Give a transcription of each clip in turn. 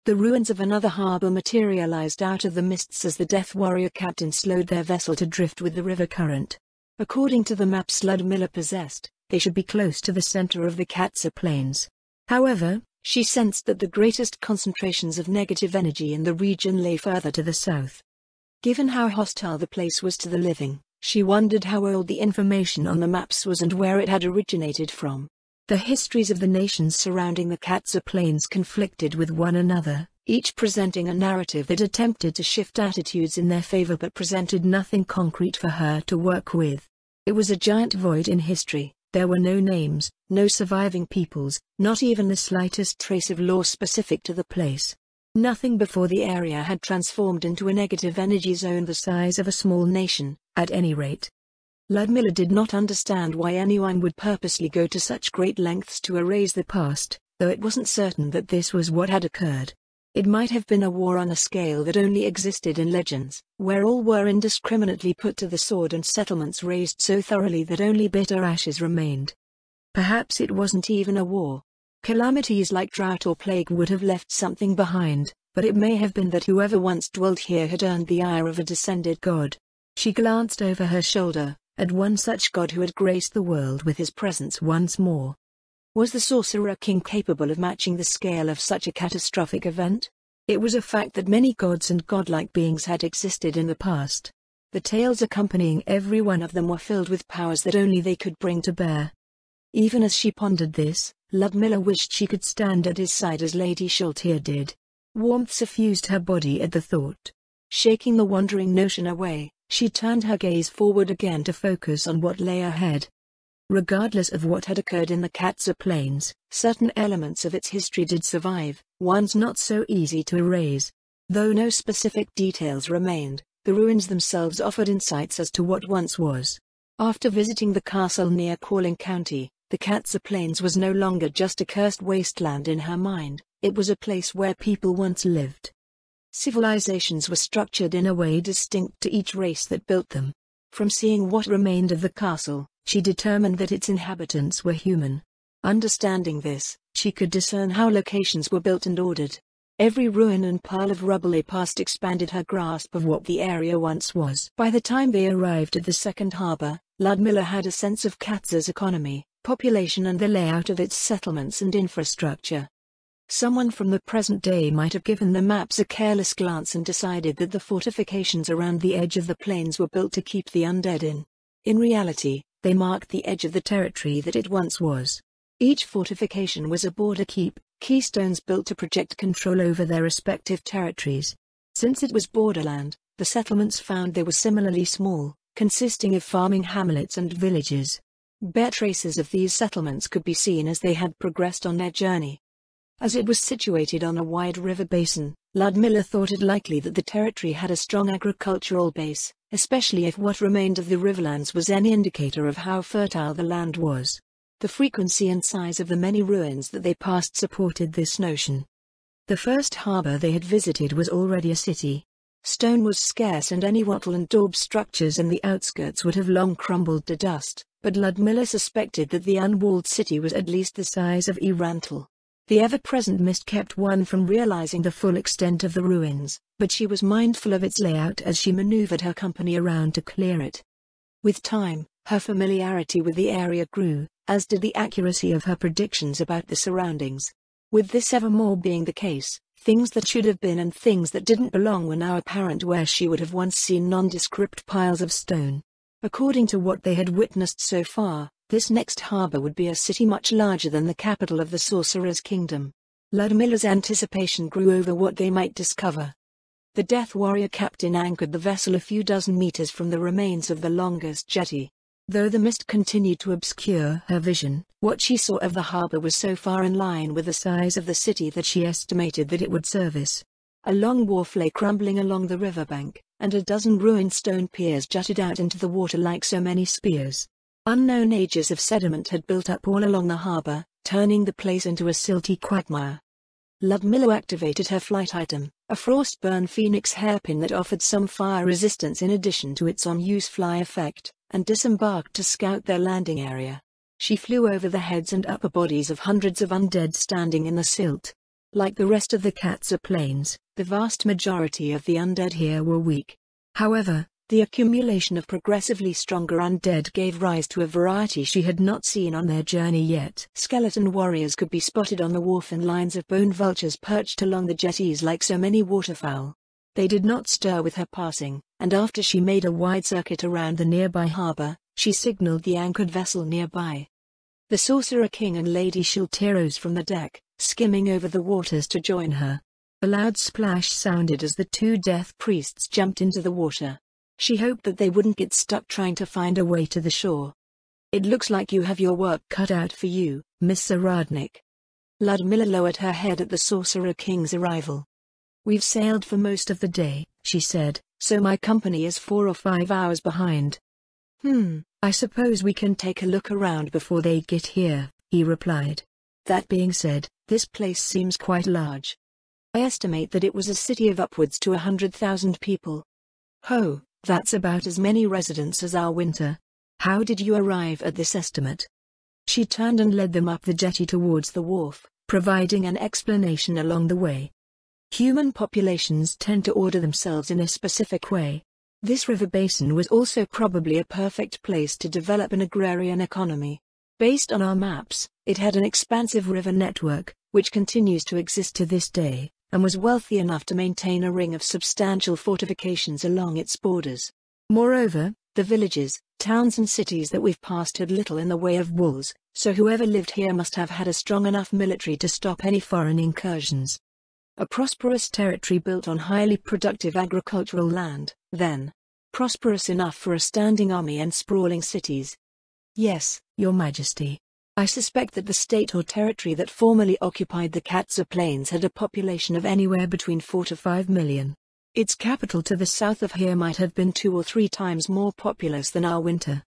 The ruins of another harbor materialized out of the mists as the Death Warrior captain slowed their vessel to drift with the river current. According to the maps Ludmilla possessed, they should be close to the center of the Katsa Plains. However, she sensed that the greatest concentrations of negative energy in the region lay further to the south. Given how hostile the place was to the living, she wondered how old the information on the maps was and where it had originated from. The histories of the nations surrounding the Katsa Plains conflicted with one another, each presenting a narrative that attempted to shift attitudes in their favor but presented nothing concrete for her to work with. It was a giant void in history. There were no names, no surviving peoples, not even the slightest trace of lore specific to the place. Nothing before the area had transformed into a negative energy zone the size of a small nation, at any rate. Ludmilla did not understand why anyone would purposely go to such great lengths to erase the past, though it wasn't certain that this was what had occurred. It might have been a war on a scale that only existed in legends, where all were indiscriminately put to the sword and settlements razed so thoroughly that only bitter ashes remained. Perhaps it wasn't even a war. Calamities like drought or plague would have left something behind, but it may have been that whoever once dwelt here had earned the ire of a descended god. She glanced over her shoulder, at one such god who had graced the world with his presence once more. Was the Sorcerer King capable of matching the scale of such a catastrophic event? It was a fact that many gods and godlike beings had existed in the past. The tales accompanying every one of them were filled with powers that only they could bring to bear. Even as she pondered this, Ludmilla wished she could stand at his side as Lady Sholtir did. Warmth suffused her body at the thought. Shaking the wandering notion away, she turned her gaze forward again to focus on what lay ahead. Regardless of what had occurred in the Katsa Plains, certain elements of its history did survive, ones not so easy to erase. Though no specific details remained, the ruins themselves offered insights as to what once was. After visiting the castle near Calling County, the Katsa Plains was no longer just a cursed wasteland in her mind, it was a place where people once lived. Civilizations were structured in a way distinct to each race that built them. From seeing what remained of the castle, she determined that its inhabitants were human. Understanding this, she could discern how locations were built and ordered. Every ruin and pile of rubble they passed expanded her grasp of what the area once was. By the time they arrived at the second harbor, Ludmilla had a sense of Katsa's economy, population and the layout of its settlements and infrastructure. Someone from the present day might have given the maps a careless glance and decided that the fortifications around the edge of the plains were built to keep the undead in. In reality, they marked the edge of the territory that it once was. Each fortification was a border keep, keystones built to project control over their respective territories. Since it was borderland, the settlements found they were similarly small, consisting of farming hamlets and villages. Bare traces of these settlements could be seen as they had progressed on their journey. As it was situated on a wide river basin, Ludmilla thought it likely that the territory had a strong agricultural base, especially if what remained of the riverlands was any indicator of how fertile the land was. The frequency and size of the many ruins that they passed supported this notion. The first harbor they had visited was already a city. Stone was scarce and any wattle and daub structures in the outskirts would have long crumbled to dust, but Ludmilla suspected that the unwalled city was at least the size of Erantal. The ever-present mist kept one from realizing the full extent of the ruins, but she was mindful of its layout as she maneuvered her company around to clear it. With time, her familiarity with the area grew, as did the accuracy of her predictions about the surroundings. With this ever more being the case, things that should have been and things that didn't belong were now apparent where she would have once seen nondescript piles of stone. According to what they had witnessed so far, this next harbor would be a city much larger than the capital of the Sorcerer's Kingdom. Ludmilla's anticipation grew over what they might discover. The Death Warrior captain anchored the vessel a few dozen meters from the remains of the longest jetty. Though the mist continued to obscure her vision, what she saw of the harbor was so far in line with the size of the city that she estimated that it would service. A long wharf lay crumbling along the riverbank, and a dozen ruined stone piers jutted out into the water like so many spears. Unknown ages of sediment had built up all along the harbor, turning the place into a silty quagmire. Ludmilla activated her flight item, a Frostburn Phoenix hairpin that offered some fire resistance in addition to its on-use fly effect, and disembarked to scout their landing area. She flew over the heads and upper bodies of hundreds of undead standing in the silt. Like the rest of the Katsa Plains, the vast majority of the undead here were weak. However, the accumulation of progressively stronger undead gave rise to a variety she had not seen on their journey yet. Skeleton warriors could be spotted on the wharf, and lines of bone vultures perched along the jetties like so many waterfowl. They did not stir with her passing, and after she made a wide circuit around the nearby harbor, she signaled the anchored vessel nearby. The Sorcerer King and Lady Shilter rose from the deck, skimming over the waters to join her. A loud splash sounded as the two death priests jumped into the water. She hoped that they wouldn't get stuck trying to find a way to the shore. "It looks like you have your work cut out for you, Miss Saradnik." Ludmilla lowered her head at the Sorcerer King's arrival. "We've sailed for most of the day," she said, "so my company is 4 or 5 hours behind." I suppose we can take a look around before they get here," he replied. "That being said, this place seems quite large. I estimate that it was a city of upwards to 100,000 people." "Oh, that's about as many residents as our winter. How did you arrive at this estimate?" She turned and led them up the jetty towards the wharf, providing an explanation along the way. Human populations tend to order themselves in a specific way. This river basin was also probably a perfect place to develop an agrarian economy. Based on our maps, it had an expansive river network, which continues to exist to this day, and was wealthy enough to maintain a ring of substantial fortifications along its borders. Moreover, the villages, towns and cities that we've passed had little in the way of walls, so whoever lived here must have had a strong enough military to stop any foreign incursions. A prosperous territory built on highly productive agricultural land, then. Prosperous enough for a standing army and sprawling cities. Yes, Your Majesty. I suspect that the state or territory that formerly occupied the Katsa Plains had a population of anywhere between 4 to 5 million. Its capital to the south of here might have been 2 or 3 times more populous than our winter.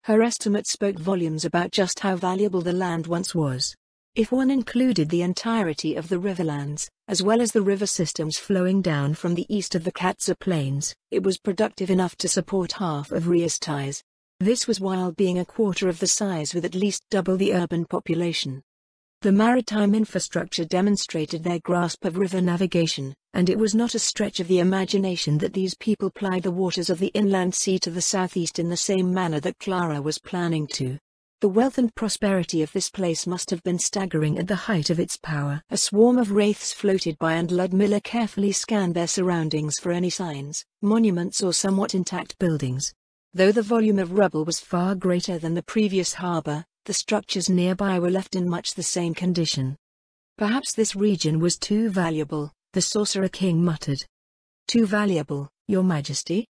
Her estimate spoke volumes about just how valuable the land once was. If one included the entirety of the riverlands, as well as the river systems flowing down from the east of the Katsa Plains, it was productive enough to support half of Riastais. This was while being a quarter of the size with at least double the urban population. The maritime infrastructure demonstrated their grasp of river navigation, and it was not a stretch of the imagination that these people plied the waters of the inland sea to the southeast in the same manner that Clara was planning to. The wealth and prosperity of this place must have been staggering at the height of its power. A swarm of wraiths floated by, and Ludmilla carefully scanned their surroundings for any signs, monuments or somewhat intact buildings. Though the volume of rubble was far greater than the previous harbor, the structures nearby were left in much the same condition. "Perhaps this region was too valuable," the Sorcerer King muttered. "Too valuable, Your Majesty?"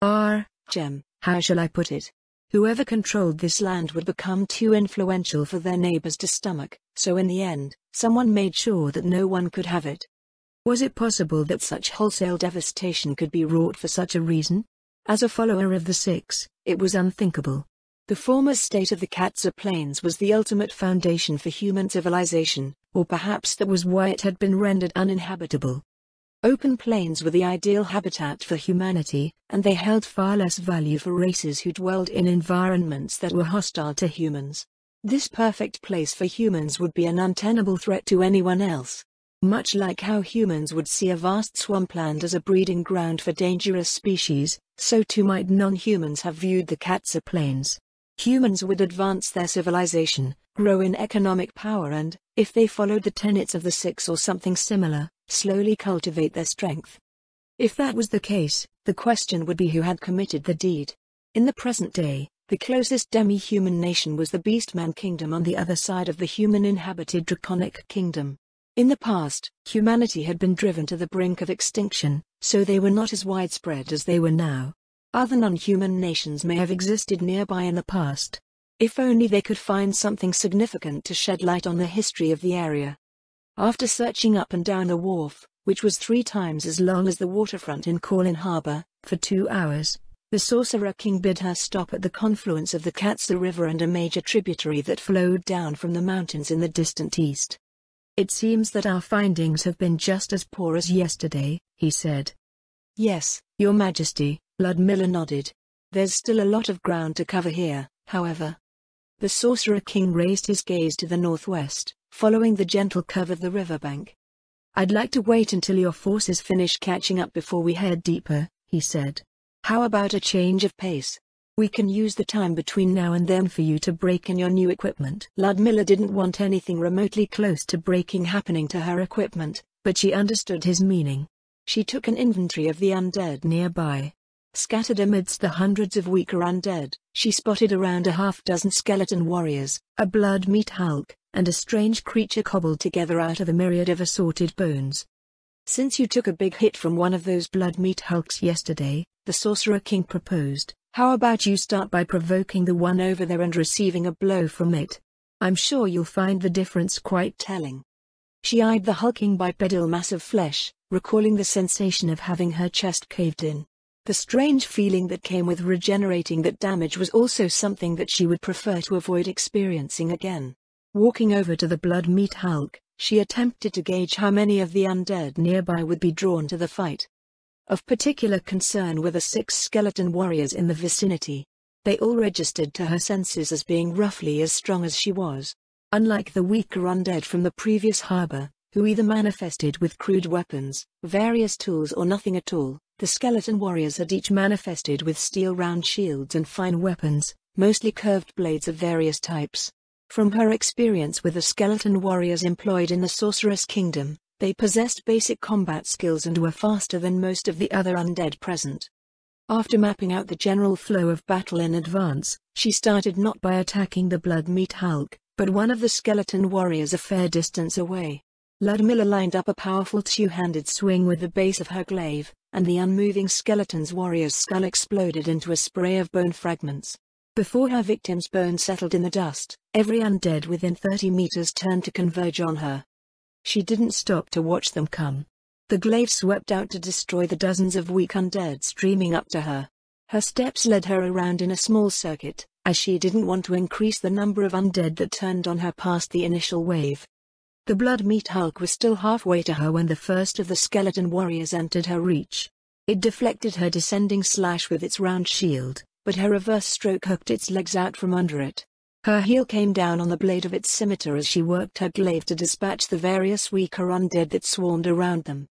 Gem, how shall I put it? Whoever controlled this land would become too influential for their neighbors to stomach, so in the end, someone made sure that no one could have it. Was it possible that such wholesale devastation could be wrought for such a reason? As a follower of the Six, it was unthinkable. The former state of the Katsa Plains was the ultimate foundation for human civilization, or perhaps that was why it had been rendered uninhabitable. Open plains were the ideal habitat for humanity, and they held far less value for races who dwelled in environments that were hostile to humans. This perfect place for humans would be an untenable threat to anyone else. Much like how humans would see a vast swampland as a breeding ground for dangerous species, so too might non-humans have viewed the Katsa Plains. Humans would advance their civilization, grow in economic power and, if they followed the tenets of the Six or something similar, slowly cultivate their strength. If that was the case, the question would be who had committed the deed. In the present day, the closest demi-human nation was the Beastman Kingdom on the other side of the human-inhabited Draconic Kingdom. In the past, humanity had been driven to the brink of extinction, so they were not as widespread as they were now. Other non-human nations may have existed nearby in the past. If only they could find something significant to shed light on the history of the area. After searching up and down the wharf, which was 3 times as long as the waterfront in Corlin Harbor, for 2 hours, the Sorcerer King bid her stop at the confluence of the Katsa River and a major tributary that flowed down from the mountains in the distant east. "It seems that our findings have been just as poor as yesterday," he said. "Yes, Your Majesty," Ludmilla nodded. "There's still a lot of ground to cover here, however." The Sorcerer King raised his gaze to the northwest, following the gentle curve of the riverbank. "I'd like to wait until your forces finish catching up before we head deeper," he said. "How about a change of pace? We can use the time between now and then for you to break in your new equipment." Ludmilla didn't want anything remotely close to breaking happening to her equipment, but she understood his meaning. She took an inventory of the undead nearby. Scattered amidst the hundreds of weaker undead, she spotted around a half-dozen skeleton warriors, a blood-meat Hulk, and a strange creature cobbled together out of a myriad of assorted bones. "Since you took a big hit from one of those blood-meat Hulks yesterday," the Sorcerer King proposed, "how about you start by provoking the one over there and receiving a blow from it? I'm sure you'll find the difference quite telling." She eyed the hulking bipedal mass of flesh, recalling the sensation of having her chest caved in. The strange feeling that came with regenerating that damage was also something that she would prefer to avoid experiencing again. Walking over to the blood-meat Hulk, she attempted to gauge how many of the undead nearby would be drawn to the fight. Of particular concern were the 6 skeleton warriors in the vicinity. They all registered to her senses as being roughly as strong as she was. Unlike the weaker undead from the previous harbor, who either manifested with crude weapons, various tools or nothing at all, the skeleton warriors had each manifested with steel-round shields and fine weapons, mostly curved blades of various types. From her experience with the skeleton warriors employed in the Sorceress Kingdom, they possessed basic combat skills and were faster than most of the other undead present. After mapping out the general flow of battle in advance, she started not by attacking the blood-meat Hulk, but one of the skeleton warriors a fair distance away. Ludmilla lined up a powerful two-handed swing with the base of her glaive, and the unmoving skeleton's warrior's skull exploded into a spray of bone fragments. Before her victim's bones settled in the dust, every undead within 30 meters turned to converge on her. She didn't stop to watch them come. The glaive swept out to destroy the dozens of weak undead streaming up to her. Her steps led her around in a small circuit, as she didn't want to increase the number of undead that turned on her past the initial wave. The blood-meat Hulk was still halfway to her when the first of the skeleton warriors entered her reach. It deflected her descending slash with its round shield, but her reverse stroke hooked its legs out from under it. Her heel came down on the blade of its scimitar as she worked her glaive to dispatch the various weaker undead that swarmed around them.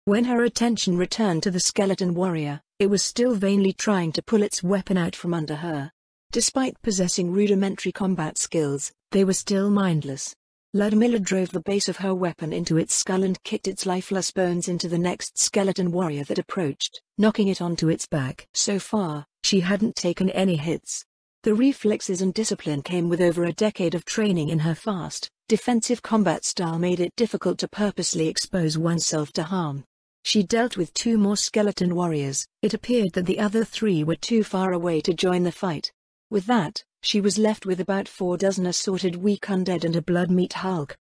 When her attention returned to the skeleton warrior, it was still vainly trying to pull its weapon out from under her. Despite possessing rudimentary combat skills, they were still mindless. Ludmilla drove the base of her weapon into its skull and kicked its lifeless bones into the next skeleton warrior that approached, knocking it onto its back. So far, she hadn't taken any hits. The reflexes and discipline came with over a decade of training in her fast, defensive combat style made it difficult to purposely expose oneself to harm. She dealt with 2 more skeleton warriors. It appeared that the other 3 were too far away to join the fight. With that, she was left with about 4 dozen assorted weak undead and a blood-meat Hulk.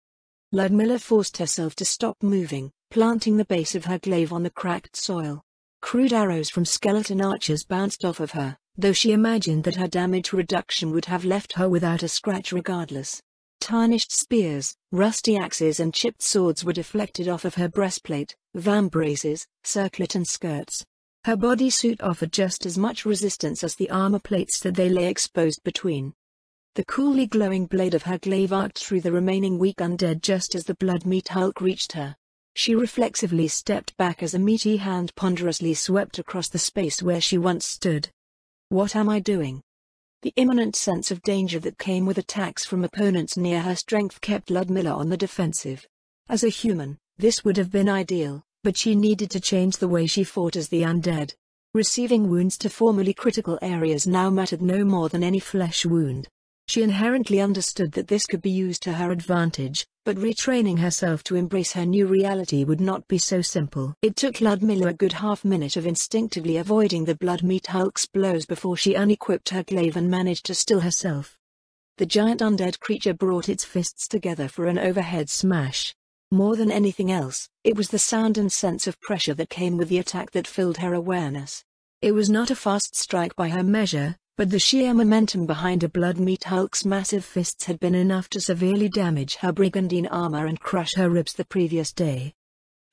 Ludmilla forced herself to stop moving, planting the base of her glaive on the cracked soil. Crude arrows from skeleton archers bounced off of her, though she imagined that her damage reduction would have left her without a scratch regardless. Tarnished spears, rusty axes and chipped swords were deflected off of her breastplate, vambraces, circlet and skirts. Her bodysuit offered just as much resistance as the armor plates that they lay exposed between. The coolly glowing blade of her glaive arced through the remaining weak undead just as the blood-meat Hulk reached her. She reflexively stepped back as a meaty hand ponderously swept across the space where she once stood. What am I doing? The imminent sense of danger that came with attacks from opponents near her strength kept Ludmilla on the defensive. As a human, this would have been ideal, but she needed to change the way she fought as the undead. Receiving wounds to formerly critical areas now mattered no more than any flesh wound. She inherently understood that this could be used to her advantage, but retraining herself to embrace her new reality would not be so simple. It took Ludmilla a good half-minute of instinctively avoiding the blood-meat Hulk's blows before she unequipped her glaive and managed to still herself. The giant undead creature brought its fists together for an overhead smash. More than anything else, it was the sound and sense of pressure that came with the attack that filled her awareness. It was not a fast strike by her measure, but the sheer momentum behind a blood-meat Hulk's massive fists had been enough to severely damage her brigandine armor and crush her ribs the previous day.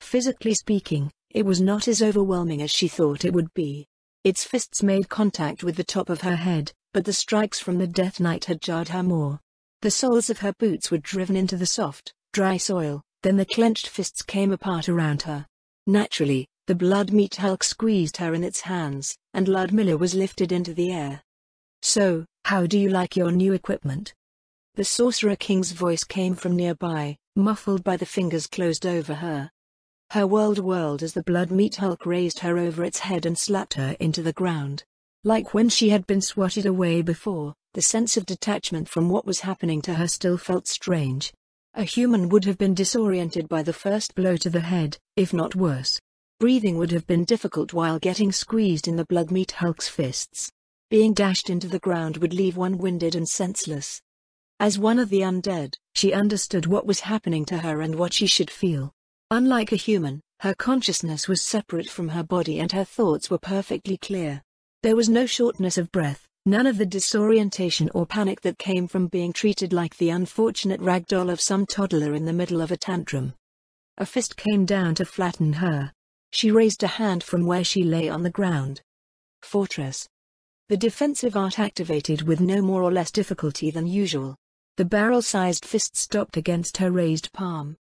Physically speaking, it was not as overwhelming as she thought it would be. Its fists made contact with the top of her head, but the strikes from the Death Knight had jarred her more. The soles of her boots were driven into the soft, dry soil, Then the clenched fists came apart around her. Naturally, the blood meat Hulk squeezed her in its hands, and Ludmilla was lifted into the air. "So, how do you like your new equipment?" The Sorcerer King's voice came from nearby, muffled by the fingers closed over her. Her world whirled as the blood meat Hulk raised her over its head and slapped her into the ground. Like when she had been swatted away before, the sense of detachment from what was happening to her still felt strange. A human would have been disoriented by the first blow to the head, if not worse. Breathing would have been difficult while getting squeezed in the blood meat Hulk's fists. Being dashed into the ground would leave one winded and senseless. As one of the undead, she understood what was happening to her and what she should feel. Unlike a human, her consciousness was separate from her body and her thoughts were perfectly clear. There was no shortness of breath, none of the disorientation or panic that came from being treated like the unfortunate ragdoll of some toddler in the middle of a tantrum. A fist came down to flatten her. She raised a hand from where she lay on the ground. Fortress. The defensive art activated with no more or less difficulty than usual. The barrel-sized fist stopped against her raised palm.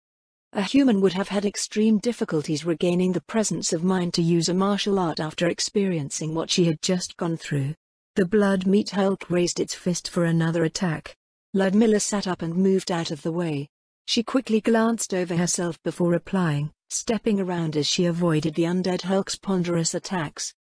A human would have had extreme difficulties regaining the presence of mind to use a martial art after experiencing what she had just gone through. The blood meat Hulk raised its fist for another attack. Ludmilla sat up and moved out of the way. She quickly glanced over herself before replying, stepping around as she avoided the undead Hulk's ponderous attacks.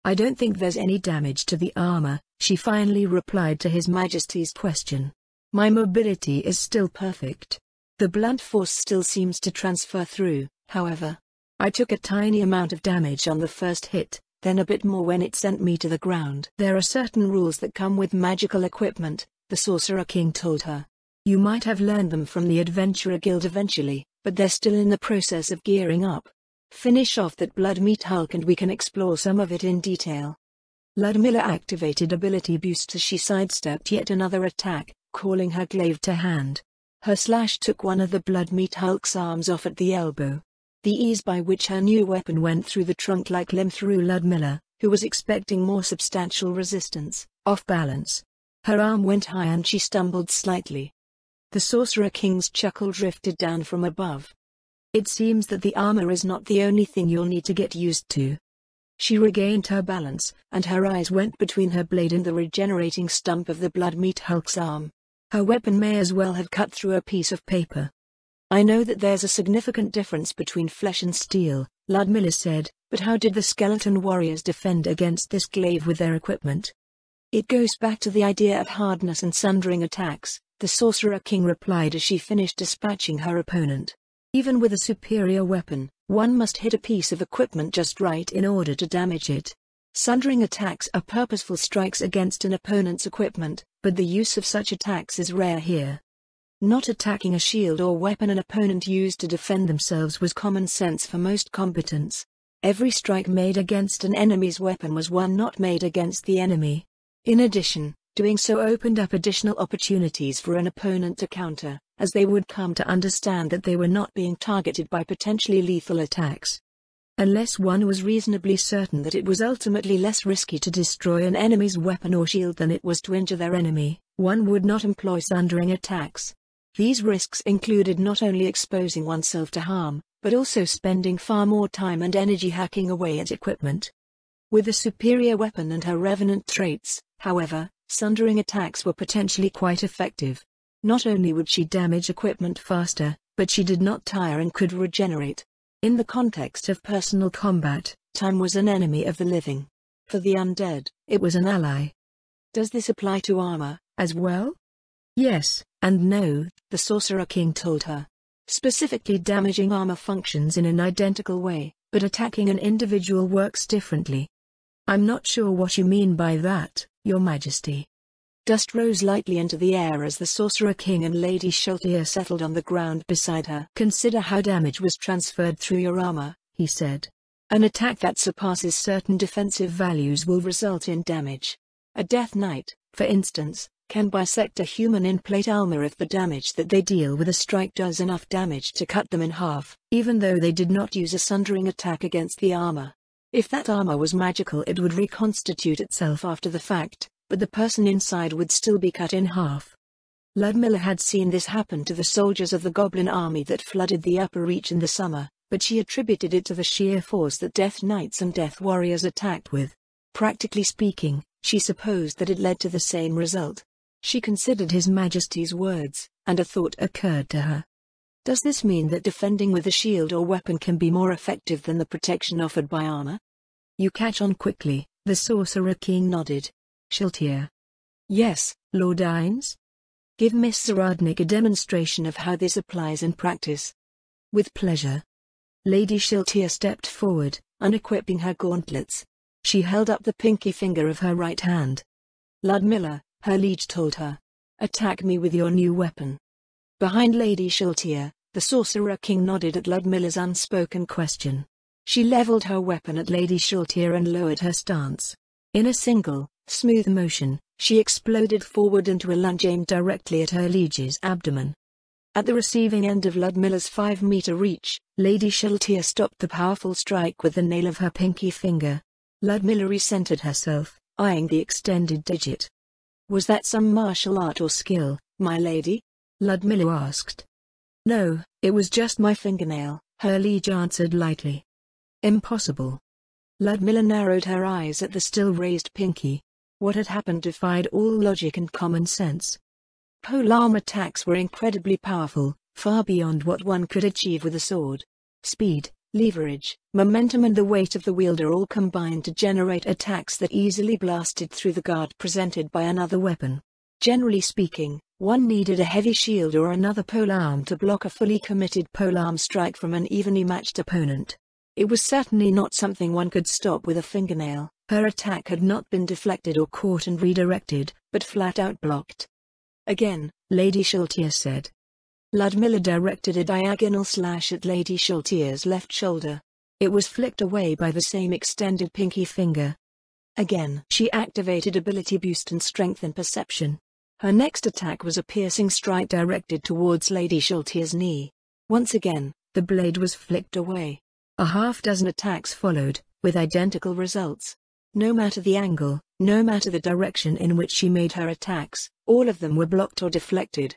"I don't think there's any damage to the armor," she finally replied to His Majesty's question. "My mobility is still perfect. The blunt force still seems to transfer through, however. I took a tiny amount of damage on the first hit, then a bit more when it sent me to the ground." "There are certain rules that come with magical equipment," the Sorcerer King told her. "You might have learned them from the Adventurer Guild eventually, but they're still in the process of gearing up. Finish off that blood meat Hulk and we can explore some of it in detail." Ludmilla activated ability boosts as she sidestepped yet another attack, calling her glaive to hand. Her slash took one of the blood meat Hulk's arms off at the elbow. The ease by which her new weapon went through the trunk-like limb threw Ludmilla, who was expecting more substantial resistance, off balance. Her arm went high and she stumbled slightly. The Sorcerer King's chuckle drifted down from above. "It seems that the armor is not the only thing you'll need to get used to." She regained her balance, and her eyes went between her blade and the regenerating stump of the blood meat Hulk's arm. Her weapon may as well have cut through a piece of paper. "I know that there's a significant difference between flesh and steel," Ludmilla said, "but how did the skeleton warriors defend against this glaive with their equipment?" "It goes back to the idea of hardness and sundering attacks," the Sorcerer King replied as she finished dispatching her opponent. "Even with a superior weapon, one must hit a piece of equipment just right in order to damage it. Sundering attacks are purposeful strikes against an opponent's equipment, but the use of such attacks is rare here. Not attacking a shield or weapon an opponent used to defend themselves was common sense for most combatants. Every strike made against an enemy's weapon was one not made against the enemy. In addition, doing so opened up additional opportunities for an opponent to counter, as they would come to understand that they were not being targeted by potentially lethal attacks. Unless one was reasonably certain that it was ultimately less risky to destroy an enemy's weapon or shield than it was to injure their enemy, one would not employ sundering attacks. These risks included not only exposing oneself to harm, but also spending far more time and energy hacking away at equipment. With a superior weapon and her revenant traits, however, sundering attacks were potentially quite effective. Not only would she damage equipment faster, but she did not tire and could regenerate. In the context of personal combat, time was an enemy of the living. For the undead, it was an ally. "Does this apply to armor, as well?" "Yes, and no," the Sorcerer King told her. "Specifically, damaging armor functions in an identical way, but attacking an individual works differently." "I'm not sure what you mean by that, Your Majesty." Dust rose lightly into the air as the Sorcerer King and Lady Sheltier settled on the ground beside her. "Consider how damage was transferred through your armor," he said. "An attack that surpasses certain defensive values will result in damage. A Death Knight, for instance, can bisect a human in plate armor if the damage that they deal with a strike does enough damage to cut them in half, even though they did not use a sundering attack against the armor. If that armor was magical, it would reconstitute itself after the fact, but the person inside would still be cut in half. Ludmilla had seen this happen to the soldiers of the goblin army that flooded the upper reach in the summer, but she attributed it to the sheer force that Death Knights and Death Warriors attacked with. Practically speaking, she supposed that it led to the same result. She considered His Majesty's words, and a thought occurred to her. Does this mean that defending with a shield or weapon can be more effective than the protection offered by armor? You catch on quickly, the Sorcerer King nodded. Shiltir. Yes, Lord Ines? Give Miss Zaradnik a demonstration of how this applies in practice. With pleasure. Lady Shiltir stepped forward, unequipping her gauntlets. She held up the pinky finger of her right hand. Ludmilla, her liege told her. Attack me with your new weapon. Behind Lady Shiltir, the Sorcerer King nodded at Ludmilla's unspoken question. She leveled her weapon at Lady Shiltir and lowered her stance. In a single, smooth motion, she exploded forward into a lunge aimed directly at her liege's abdomen. At the receiving end of Ludmilla's 5-meter reach, Lady Shiltir stopped the powerful strike with the nail of her pinky finger. Ludmilla recentered herself, eyeing the extended digit. Was that some martial art or skill, my lady? Ludmilla asked. No, it was just my fingernail, her liege answered lightly. Impossible. Ludmilla narrowed her eyes at the still raised pinky. What had happened defied all logic and common sense. Polearm attacks were incredibly powerful, far beyond what one could achieve with a sword. Speed, leverage, momentum and the weight of the wielder all combined to generate attacks that easily blasted through the guard presented by another weapon. Generally speaking, one needed a heavy shield or another polearm to block a fully committed polearm strike from an evenly matched opponent. It was certainly not something one could stop with a fingernail. Her attack had not been deflected or caught and redirected, but flat out blocked. Again, Lady Shiltir said. Ludmilla directed a diagonal slash at Lady Shiltir's left shoulder. It was flicked away by the same extended pinky finger. Again, she activated ability boost and strength and perception. Her next attack was a piercing strike directed towards Lady Shiltir's knee. Once again, the blade was flicked away. A half-dozen attacks followed, with identical results. No matter the angle, no matter the direction in which she made her attacks, all of them were blocked or deflected.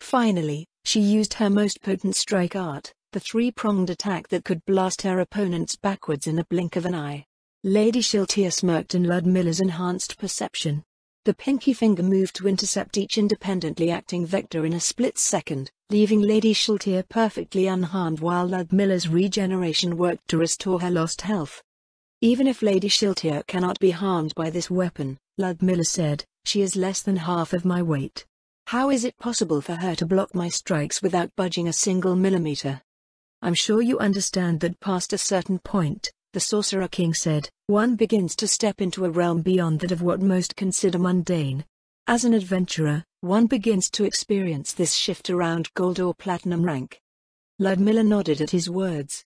Finally, she used her most potent strike art, the three-pronged attack that could blast her opponents backwards in a blink of an eye. Lady Shiltir smirked in Ludmilla's enhanced perception. The pinky finger moved to intercept each independently acting vector in a split second, leaving Lady Shiltir perfectly unharmed while Ludmilla's regeneration worked to restore her lost health. Even if Lady Shiltir cannot be harmed by this weapon, Ludmilla said, she is less than half of my weight. How is it possible for her to block my strikes without budging a single millimeter? I'm sure you understand that past a certain point, the Sorcerer King said, one begins to step into a realm beyond that of what most consider mundane. As an adventurer, one begins to experience this shift around gold or platinum rank. Ludmilla nodded at his words.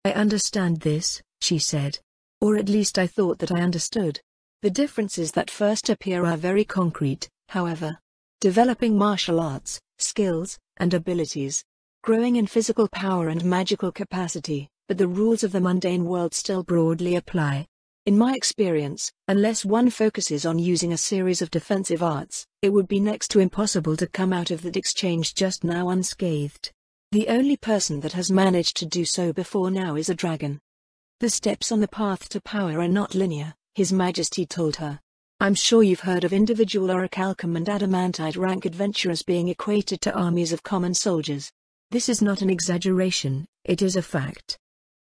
I understand this, she said. Or at least I thought that I understood. The differences that first appear are very concrete, however. Developing martial arts, skills, and abilities. Growing in physical power and magical capacity, but the rules of the mundane world still broadly apply. In my experience, unless one focuses on using a series of defensive arts, it would be next to impossible to come out of that exchange just now unscathed. The only person that has managed to do so before now is a dragon. The steps on the path to power are not linear, His Majesty told her. I'm sure you've heard of individual orichalcum and adamantite rank adventurers being equated to armies of common soldiers. This is not an exaggeration, it is a fact.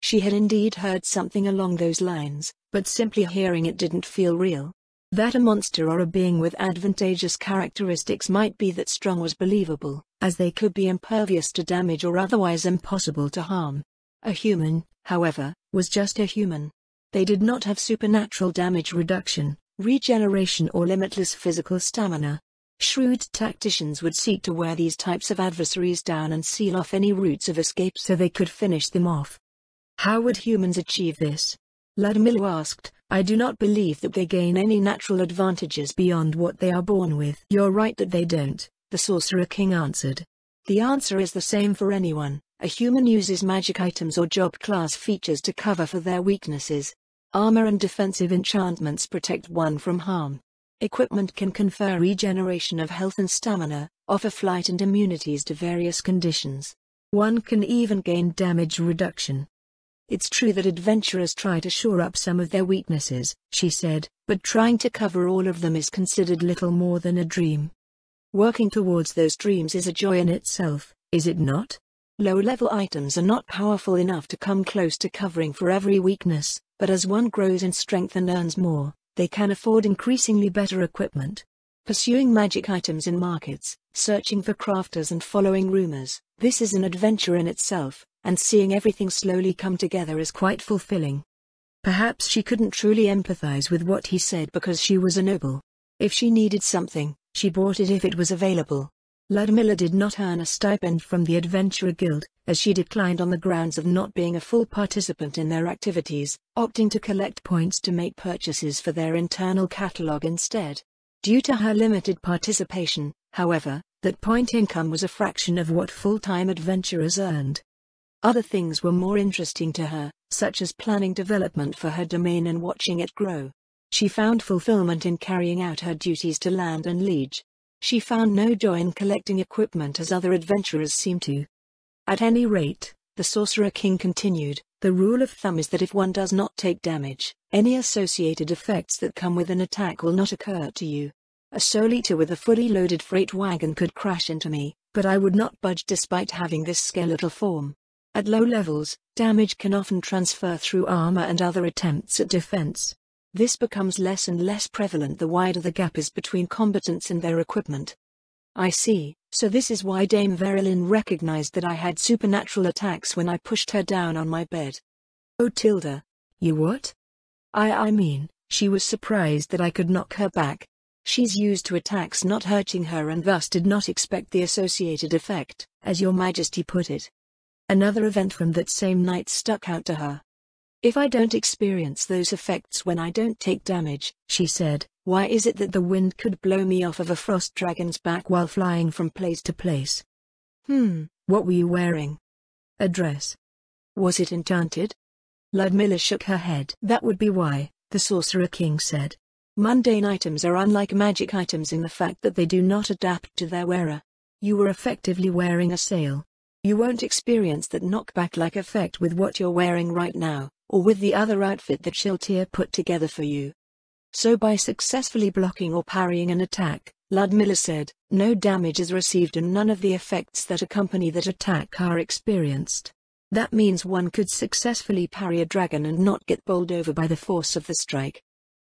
She had indeed heard something along those lines, but simply hearing it didn't feel real. That a monster or a being with advantageous characteristics might be that strong was believable, as they could be impervious to damage or otherwise impossible to harm. A human, however, was just a human. They did not have supernatural damage reduction, regeneration or limitless physical stamina. Shrewd tacticians would seek to wear these types of adversaries down and seal off any routes of escape so they could finish them off. How would humans achieve this? Ludmilla asked. I do not believe that they gain any natural advantages beyond what they are born with. You're right that they don't, the Sorcerer King answered. The answer is the same for anyone. A human uses magic items or job class features to cover for their weaknesses. Armor and defensive enchantments protect one from harm. Equipment can confer regeneration of health and stamina, offer flight and immunities to various conditions. One can even gain damage reduction. It's true that adventurers try to shore up some of their weaknesses, she said, but trying to cover all of them is considered little more than a dream. Working towards those dreams is a joy in itself, is it not? Low-level items are not powerful enough to come close to covering for every weakness, but as one grows in strength and earns more, they can afford increasingly better equipment. Pursuing magic items in markets, searching for crafters and following rumors, this is an adventure in itself, and seeing everything slowly come together is quite fulfilling. Perhaps she couldn't truly empathize with what he said because she was a noble. If she needed something, she bought it if it was available. Ludmilla did not earn a stipend from the Adventurer Guild, as she declined on the grounds of not being a full participant in their activities, opting to collect points to make purchases for their internal catalog instead. Due to her limited participation, however, that point income was a fraction of what full-time adventurers earned. Other things were more interesting to her, such as planning development for her domain and watching it grow. She found fulfillment in carrying out her duties to land and liege. She found no joy in collecting equipment as other adventurers seemed to. At any rate, the Sorcerer King continued, the rule of thumb is that if one does not take damage, any associated effects that come with an attack will not occur to you. A soul eater with a fully loaded freight wagon could crash into me, but I would not budge despite having this skeletal form. At low levels, damage can often transfer through armor and other attempts at defense. This becomes less and less prevalent the wider the gap is between combatants and their equipment. I see, so this is why Dame Verilyn recognized that I had supernatural attacks when I pushed her down on my bed. Oh Tilda. You what? I mean, she was surprised that I could knock her back. She's used to attacks not hurting her and thus did not expect the associated effect, as your majesty put it. Another event from that same night stuck out to her. If I don't experience those effects when I don't take damage, she said, why is it that the wind could blow me off of a frost dragon's back while flying from place to place? What were you wearing? A dress. Was it enchanted? Ludmilla shook her head. That would be why, the Sorcerer King said. Mundane items are unlike magic items in the fact that they do not adapt to their wearer. You were effectively wearing a sail. You won't experience that knockback-like effect with what you're wearing right now, or with the other outfit that Shiltir put together for you. So by successfully blocking or parrying an attack, Ludmilla said, no damage is received and none of the effects that accompany that attack are experienced. That means one could successfully parry a dragon and not get bowled over by the force of the strike.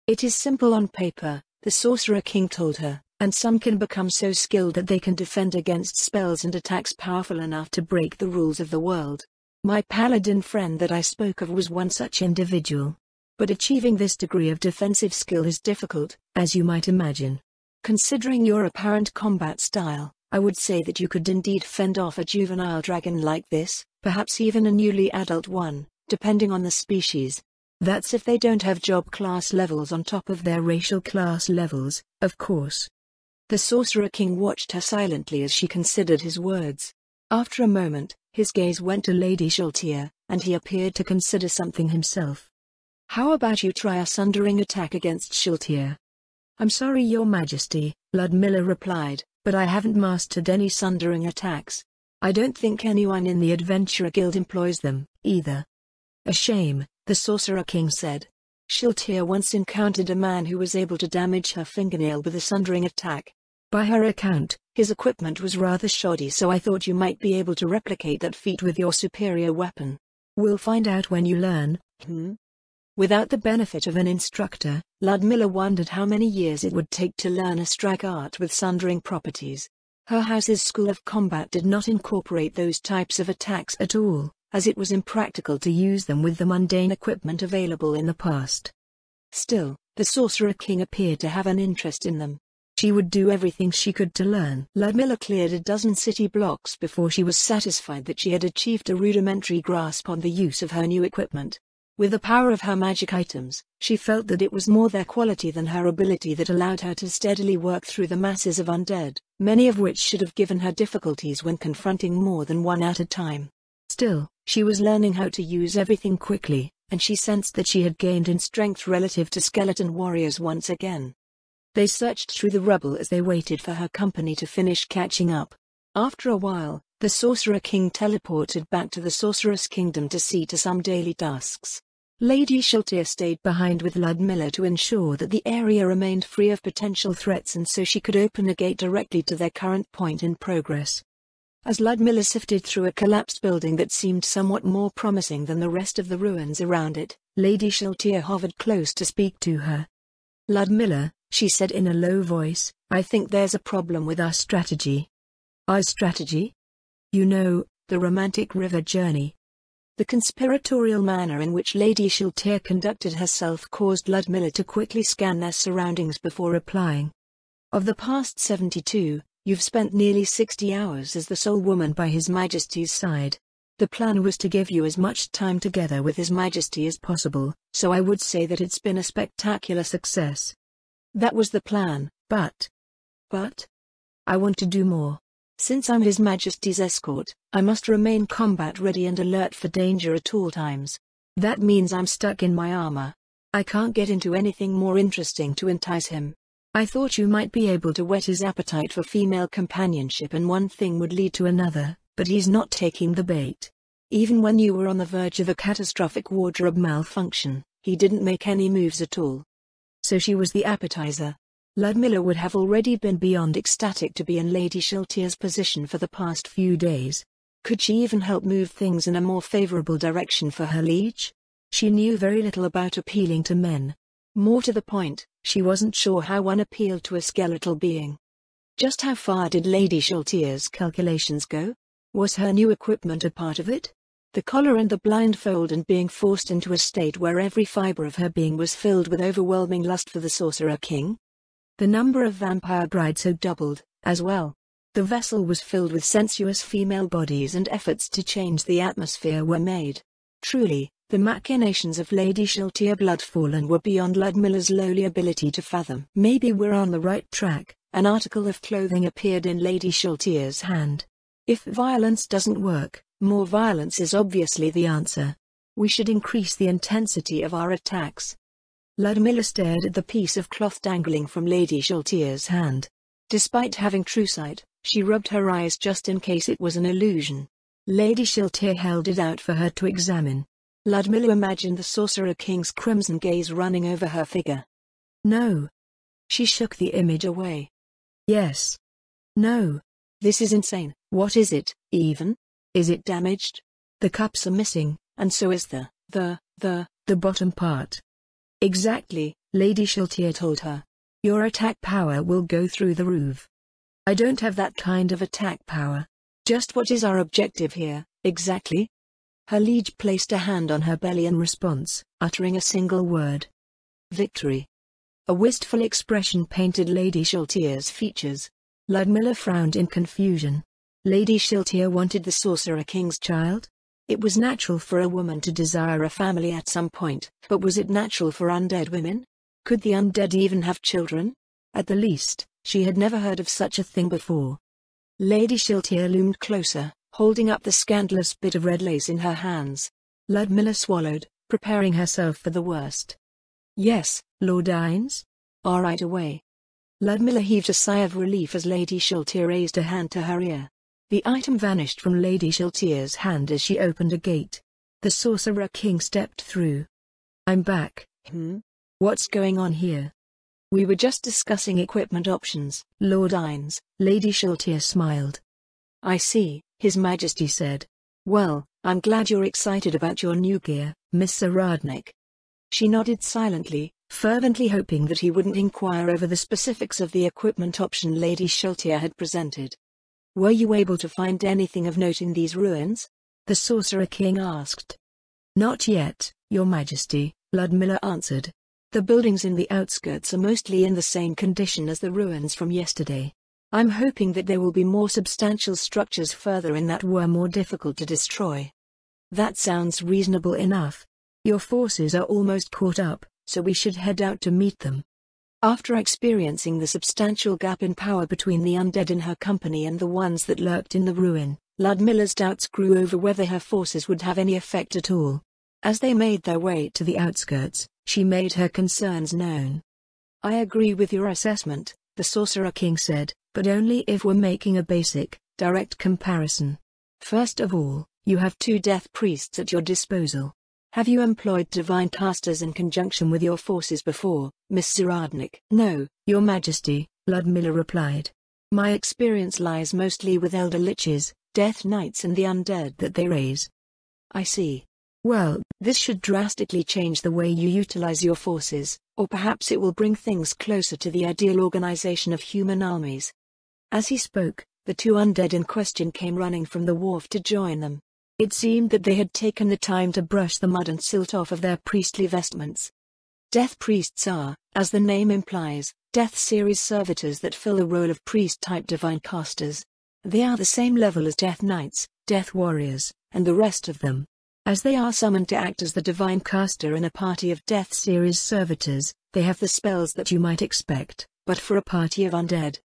It is simple on paper, the Sorcerer King told her, and some can become so skilled that they can defend against spells and attacks powerful enough to break the rules of the world. My paladin friend that I spoke of was one such individual. But achieving this degree of defensive skill is difficult, as you might imagine. Considering your apparent combat style, I would say that you could indeed fend off a juvenile dragon like this, perhaps even a newly adult one, depending on the species. That's if they don't have job class levels on top of their racial class levels, of course. The Sorcerer King watched her silently as she considered his words. After a moment, his gaze went to Lady Shiltir, and he appeared to consider something himself. How about you try a sundering attack against Shiltir? I'm sorry, Your Majesty, Ludmilla replied, but I haven't mastered any sundering attacks. I don't think anyone in the Adventurer Guild employs them, either. A shame, the Sorcerer King said. Shiltir once encountered a man who was able to damage her fingernail with a sundering attack. By her account, his equipment was rather shoddy, so I thought you might be able to replicate that feat with your superior weapon. We'll find out when you learn. Without the benefit of an instructor, Ludmilla wondered how many years it would take to learn a strike art with sundering properties. Her house's school of combat did not incorporate those types of attacks at all, as it was impractical to use them with the mundane equipment available in the past. Still, the Sorcerer King appeared to have an interest in them. She would do everything she could to learn. Ludmilla cleared a dozen city blocks before she was satisfied that she had achieved a rudimentary grasp on the use of her new equipment. With the power of her magic items, she felt that it was more their quality than her ability that allowed her to steadily work through the masses of undead, many of which should have given her difficulties when confronting more than one at a time. Still, she was learning how to use everything quickly, and she sensed that she had gained in strength relative to skeleton warriors once again. They searched through the rubble as they waited for her company to finish catching up. After a while, the Sorcerer King teleported back to the Sorceress Kingdom to see to some daily tasks. Lady Sheltier stayed behind with Ludmilla to ensure that the area remained free of potential threats and so she could open a gate directly to their current point in progress. As Ludmilla sifted through a collapsed building that seemed somewhat more promising than the rest of the ruins around it, Lady Sheltier hovered close to speak to her. "Ludmilla," she said in a low voice, "I think there's a problem with our strategy." "Our strategy?" "You know, the romantic river journey." The conspiratorial manner in which Lady Sheltier conducted herself caused Ludmilla to quickly scan their surroundings before replying. "Of the past 72, you've spent nearly 60 hours as the sole woman by His Majesty's side. The plan was to give you as much time together with His Majesty as possible, so I would say that it's been a spectacular success." "That was the plan, but I want to do more. Since I'm His Majesty's escort, I must remain combat ready and alert for danger at all times. That means I'm stuck in my armor. I can't get into anything more interesting to entice him. I thought you might be able to whet his appetite for female companionship and one thing would lead to another, but he's not taking the bait. Even when you were on the verge of a catastrophic wardrobe malfunction, he didn't make any moves at all." So she was the appetizer. Ludmilla would have already been beyond ecstatic to be in Lady Sheltier's position for the past few days. Could she even help move things in a more favorable direction for her liege? She knew very little about appealing to men. More to the point, she wasn't sure how one appealed to a skeletal being. Just how far did Lady Sheltier's calculations go? Was her new equipment a part of it? The collar and the blindfold and being forced into a state where every fiber of her being was filled with overwhelming lust for the Sorcerer King? The number of vampire brides had doubled, as well. The vessel was filled with sensuous female bodies and efforts to change the atmosphere were made. Truly, the machinations of Lady Sheltier Bloodfallen were beyond Ludmilla's lowly ability to fathom. "Maybe we're on the right track," an article of clothing appeared in Lady Sheltier's hand. "If violence doesn't work, more violence is obviously the answer. We should increase the intensity of our attacks." Ludmilla stared at the piece of cloth dangling from Lady Sheltier's hand. Despite having true sight, she rubbed her eyes just in case it was an illusion. Lady Sheltier held it out for her to examine. Ludmilla imagined the Sorcerer King's crimson gaze running over her figure. "No." She shook the image away. "Yes." "No. This is insane. What is it, even? Is it damaged? The cups are missing, and so is the bottom part." "Exactly," Lady Sheltier told her. "Your attack power will go through the roof." "I don't have that kind of attack power." "Just what is our objective here, exactly?" Her liege placed a hand on her belly in response, uttering a single word. "Victory." A wistful expression painted Lady Sheltier's features. Ludmilla frowned in confusion. Lady Sheltier wanted the Sorcerer King's child? It was natural for a woman to desire a family at some point, but was it natural for undead women? Could the undead even have children? At the least, she had never heard of such a thing before. Lady Sheltier loomed closer, holding up the scandalous bit of red lace in her hands. Ludmilla swallowed, preparing herself for the worst. "Yes, Lord Ines? All right away." Ludmilla heaved a sigh of relief as Lady Sheltier raised a hand to her ear. The item vanished from Lady Sheltier's hand as she opened a gate. The Sorcerer King stepped through. "I'm back." "What's going on here?" "We were just discussing equipment options, Lord Ines," Lady Sheltier smiled. "I see," His Majesty said. "Well, I'm glad you're excited about your new gear, Miss Saradnik." She nodded silently, fervently hoping that he wouldn't inquire over the specifics of the equipment option Lady Sheltier had presented. "Were you able to find anything of note in these ruins?" the Sorcerer King asked. "Not yet, Your Majesty," Ludmilla answered. "The buildings in the outskirts are mostly in the same condition as the ruins from yesterday. I'm hoping that there will be more substantial structures further in that were more difficult to destroy." "That sounds reasonable enough. Your forces are almost caught up, so we should head out to meet them." After experiencing the substantial gap in power between the undead in her company and the ones that lurked in the ruin, Ludmilla's doubts grew over whether her forces would have any effect at all. As they made their way to the outskirts, she made her concerns known. I agree with your assessment, the Sorcerer King said, but only if we're making a basic, direct comparison. First of all, you have 2 death priests at your disposal. Have you employed divine casters in conjunction with your forces before, Miss Zaradnik? No, Your Majesty, Ludmilla replied. My experience lies mostly with elder liches, death knights and the undead that they raise. I see. Well, this should drastically change the way you utilize your forces, or perhaps it will bring things closer to the ideal organization of human armies. As he spoke, the 2 undead in question came running from the wharf to join them. It seemed that they had taken the time to brush the mud and silt off of their priestly vestments. Death priests are, as the name implies, Death Series servitors that fill the role of priest-type divine casters. They are the same level as Death Knights, Death Warriors, and the rest of them. As they are summoned to act as the divine caster in a party of Death Series servitors, they have the spells that you might expect, but for a party of undead.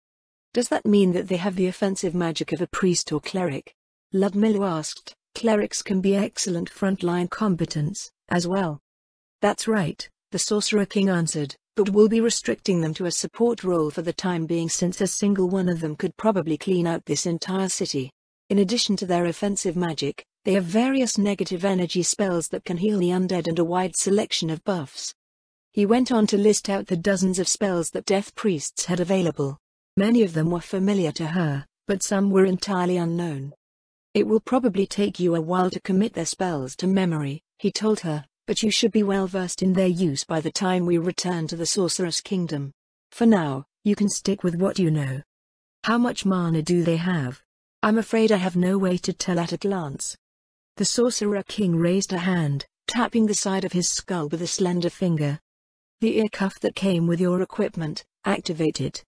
Does that mean that they have the offensive magic of a priest or cleric? Ludmilla asked. Clerics can be excellent frontline combatants, as well. That's right, the Sorcerer King answered, but we'll be restricting them to a support role for the time being since a single one of them could probably clean out this entire city. In addition to their offensive magic, they have various negative energy spells that can heal the undead and a wide selection of buffs. He went on to list out the dozens of spells that death priests had available. Many of them were familiar to her, but some were entirely unknown. It will probably take you a while to commit their spells to memory, he told her, but you should be well versed in their use by the time we return to the Sorcerer's Kingdom. For now, you can stick with what you know. How much mana do they have? I'm afraid I have no way to tell at a glance. The Sorcerer King raised a hand, tapping the side of his skull with a slender finger. The ear cuff that came with your equipment, activated.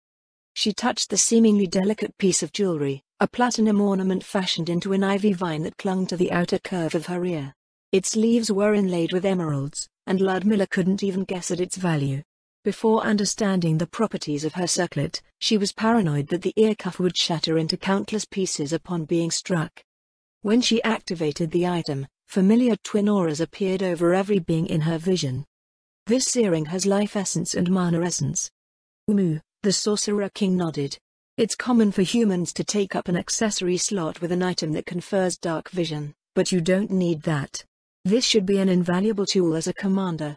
She touched the seemingly delicate piece of jewelry, a platinum ornament fashioned into an ivy vine that clung to the outer curve of her ear. Its leaves were inlaid with emeralds, and Ludmilla couldn't even guess at its value. Before understanding the properties of her circlet, she was paranoid that the ear cuff would shatter into countless pieces upon being struck. When she activated the item, familiar twin auras appeared over every being in her vision. This earring has life essence and mana essence. The Sorcerer King nodded. It's common for humans to take up an accessory slot with an item that confers dark vision, but you don't need that. This should be an invaluable tool as a commander.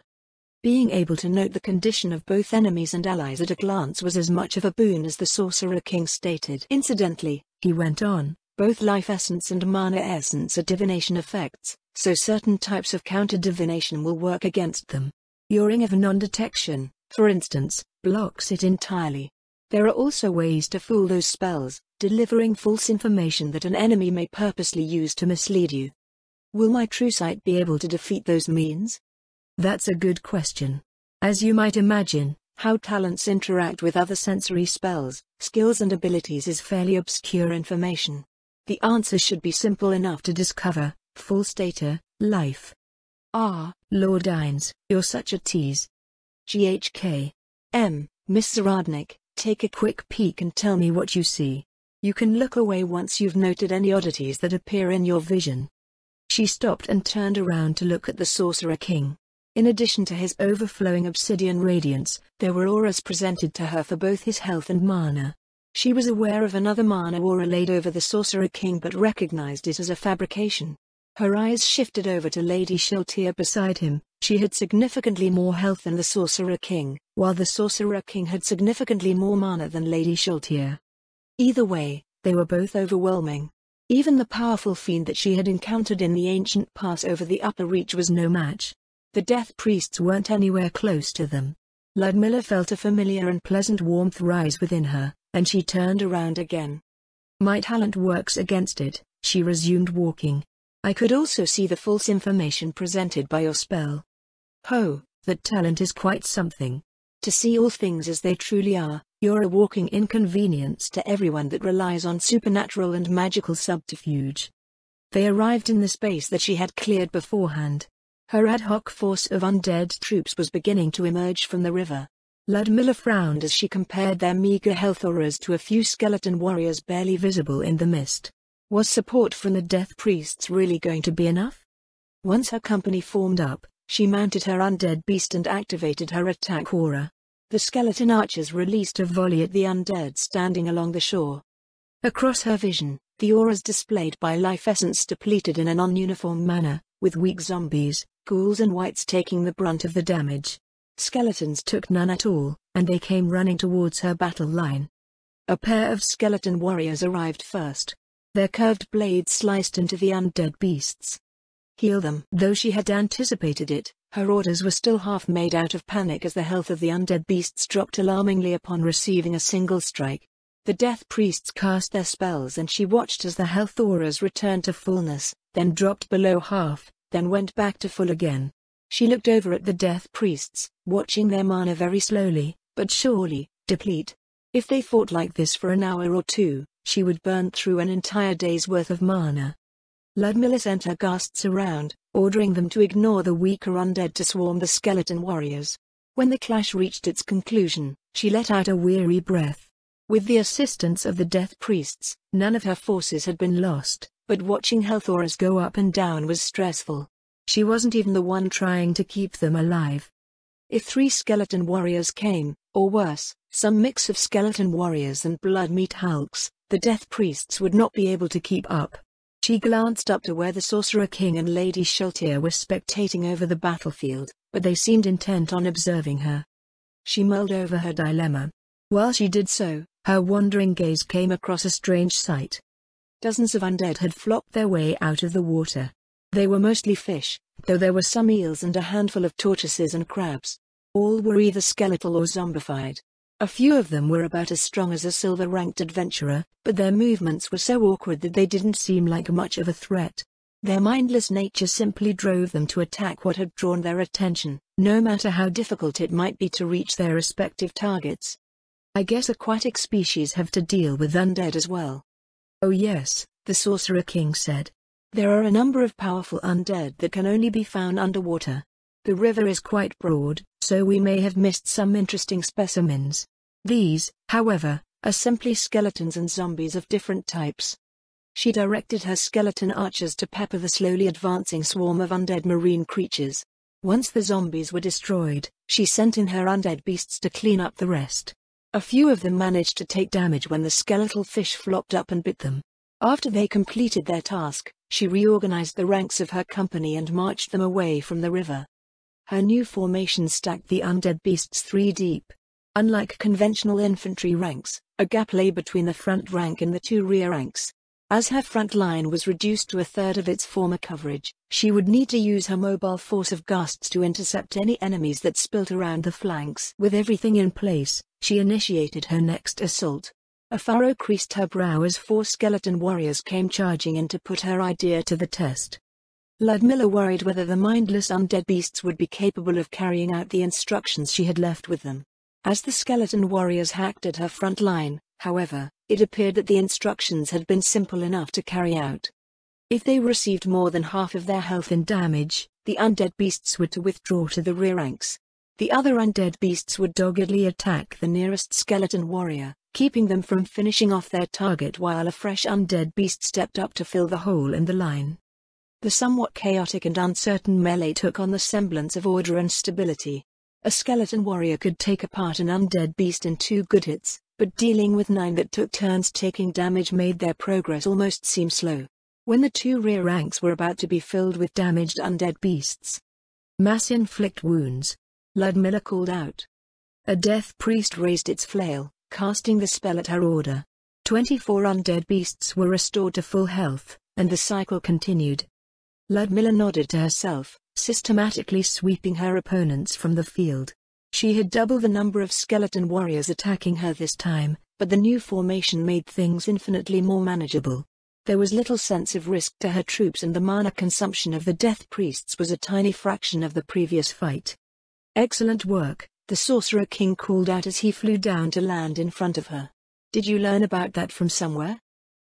Being able to note the condition of both enemies and allies at a glance was as much of a boon as the Sorcerer King stated. Incidentally, he went on, both life essence and mana essence are divination effects, so certain types of counter-divination will work against them. Your ring of non-detection, for instance, blocks it entirely. There are also ways to fool those spells, delivering false information that an enemy may purposely use to mislead you. Will my true sight be able to defeat those means? That's a good question. As you might imagine, how talents interact with other sensory spells, skills and abilities is fairly obscure information. The answer should be simple enough to discover. False data, life. Ah, Lord Ines, you're such a tease. GHK. Miss Zaradnik. Take a quick peek and tell me what you see. You can look away once you've noted any oddities that appear in your vision. She stopped and turned around to look at the Sorcerer King. In addition to his overflowing obsidian radiance, there were auras presented to her for both his health and mana. She was aware of another mana aura laid over the Sorcerer King but recognized it as a fabrication. Her eyes shifted over to Lady Shiltier beside him. She had significantly more health than the Sorcerer King, while the Sorcerer King had significantly more mana than Lady Shiltier. Either way, they were both overwhelming. Even the powerful fiend that she had encountered in the ancient pass over the upper reach was no match. The death priests weren't anywhere close to them. Ludmilla felt a familiar and pleasant warmth rise within her, and she turned around again. My talent works against it, she resumed walking. I could also see the false information presented by your spell. Oh, that talent is quite something. To see all things as they truly are, you're a walking inconvenience to everyone that relies on supernatural and magical subterfuge. They arrived in the space that she had cleared beforehand. Her ad hoc force of undead troops was beginning to emerge from the river. Ludmilla frowned as she compared their meager health auras to a few skeleton warriors barely visible in the mist. Was support from the death priests really going to be enough? Once her company formed up, she mounted her undead beast and activated her attack aura. The skeleton archers released a volley at the undead standing along the shore. Across her vision, the auras displayed by life essence depleted in a non-uniform manner, with weak zombies, ghouls and wights taking the brunt of the damage. Skeletons took none at all, and they came running towards her battle line. A pair of skeleton warriors arrived first. Their curved blades sliced into the undead beasts. Heal them. Though she had anticipated it, her orders were still half made out of panic as the health of the undead beasts dropped alarmingly upon receiving a single strike. The death priests cast their spells and she watched as the health auras returned to fullness, then dropped below half, then went back to full again. She looked over at the death priests, watching their mana very slowly, but surely, deplete. If they fought like this for an hour or two, she would burn through an entire day's worth of mana. Ludmilla sent her ghasts around, ordering them to ignore the weaker undead to swarm the skeleton warriors. When the clash reached its conclusion, she let out a weary breath. With the assistance of the death priests, none of her forces had been lost, but watching health auras go up and down was stressful. She wasn't even the one trying to keep them alive. If 3 skeleton warriors came, or worse, some mix of skeleton warriors and blood meat hulks, the death priests would not be able to keep up. She glanced up to where the Sorcerer King and Lady Sheltier were spectating over the battlefield, but they seemed intent on observing her. She mulled over her dilemma. While she did so, her wandering gaze came across a strange sight. Dozens of undead had flopped their way out of the water. They were mostly fish, though there were some eels and a handful of tortoises and crabs. All were either skeletal or zombified. A few of them were about as strong as a silver-ranked adventurer, but their movements were so awkward that they didn't seem like much of a threat. Their mindless nature simply drove them to attack what had drawn their attention, no matter how difficult it might be to reach their respective targets. I guess aquatic species have to deal with undead as well. Oh yes, the Sorcerer King said. There are a number of powerful undead that can only be found underwater. The river is quite broad, so we may have missed some interesting specimens. These, however, are simply skeletons and zombies of different types. She directed her skeleton archers to pepper the slowly advancing swarm of undead marine creatures. Once the zombies were destroyed, she sent in her undead beasts to clean up the rest. A few of them managed to take damage when the skeletal fish flopped up and bit them. After they completed their task, she reorganized the ranks of her company and marched them away from the river. Her new formation stacked the undead beasts 3 deep. Unlike conventional infantry ranks, a gap lay between the front rank and the 2 rear ranks. As her front line was reduced to a third of its former coverage, she would need to use her mobile force of ghasts to intercept any enemies that spilt around the flanks. With everything in place, she initiated her next assault. A furrow creased her brow as 4 skeleton warriors came charging in to put her idea to the test. Ludmilla worried whether the mindless undead beasts would be capable of carrying out the instructions she had left with them. As the skeleton warriors hacked at her front line, however, it appeared that the instructions had been simple enough to carry out. If they received more than half of their health in damage, the undead beasts were to withdraw to the rear ranks. The other undead beasts would doggedly attack the nearest skeleton warrior, keeping them from finishing off their target while a fresh undead beast stepped up to fill the hole in the line. The somewhat chaotic and uncertain melee took on the semblance of order and stability. A skeleton warrior could take apart an undead beast in 2 good hits, but dealing with 9 that took turns taking damage made their progress almost seem slow. When the 2 rear ranks were about to be filled with damaged undead beasts, mass inflict wounds, Ludmilla called out. A death priest raised its flail, casting the spell at her order. 24 undead beasts were restored to full health, and the cycle continued. Ludmilla nodded to herself, systematically sweeping her opponents from the field. She had double the number of skeleton warriors attacking her this time, but the new formation made things infinitely more manageable. There was little sense of risk to her troops and the mana consumption of the death priests was a tiny fraction of the previous fight. Excellent work, the Sorcerer King called out as he flew down to land in front of her. Did you learn about that from somewhere?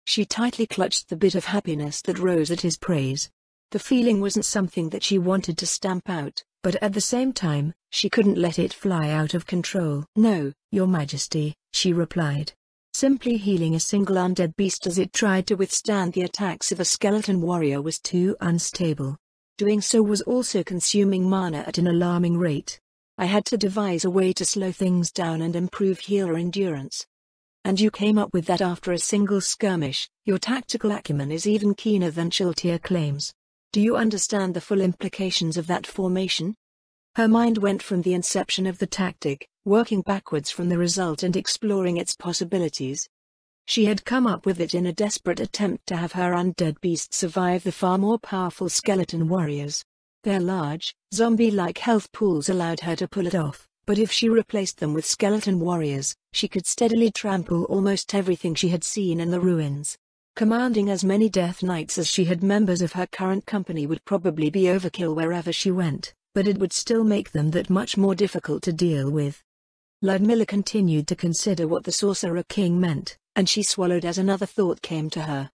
She tightly clutched the bit of happiness that rose at his praise. The feeling wasn't something that she wanted to stamp out, but at the same time, she couldn't let it fly out of control. No, Your Majesty, she replied. Simply healing a single undead beast as it tried to withstand the attacks of a skeleton warrior was too unstable. Doing so was also consuming mana at an alarming rate. I had to devise a way to slow things down and improve healer endurance. And you came up with that after a single skirmish. Your tactical acumen is even keener than Shiltir claims. Do you understand the full implications of that formation? Her mind went from the inception of the tactic, working backwards from the result and exploring its possibilities. She had come up with it in a desperate attempt to have her undead beast survive the far more powerful skeleton warriors. Their large, zombie-like health pools allowed her to pull it off, but if she replaced them with skeleton warriors, she could steadily trample almost everything she had seen in the ruins. Commanding as many Death Knights as she had, members of her current company would probably be overkill wherever she went, but it would still make them that much more difficult to deal with. Ludmilla continued to consider what the Sorcerer King meant, and she swallowed as another thought came to her.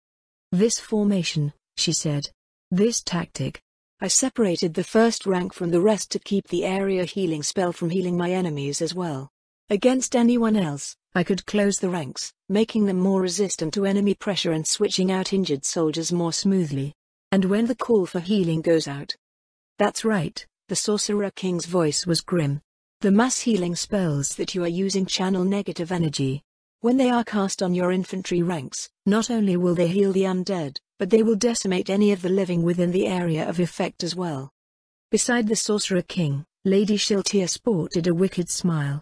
This formation, she said. This tactic. I separated the first rank from the rest to keep the area healing spell from healing my enemies as well. Against anyone else, I could close the ranks, making them more resistant to enemy pressure and switching out injured soldiers more smoothly. And when the call for healing goes out. That's right, the Sorcerer King's voice was grim. The mass healing spells that you are using channel negative energy. When they are cast on your infantry ranks, not only will they heal the undead, but they will decimate any of the living within the area of effect as well. Beside the Sorcerer King, Lady Shiltir sported a wicked smile.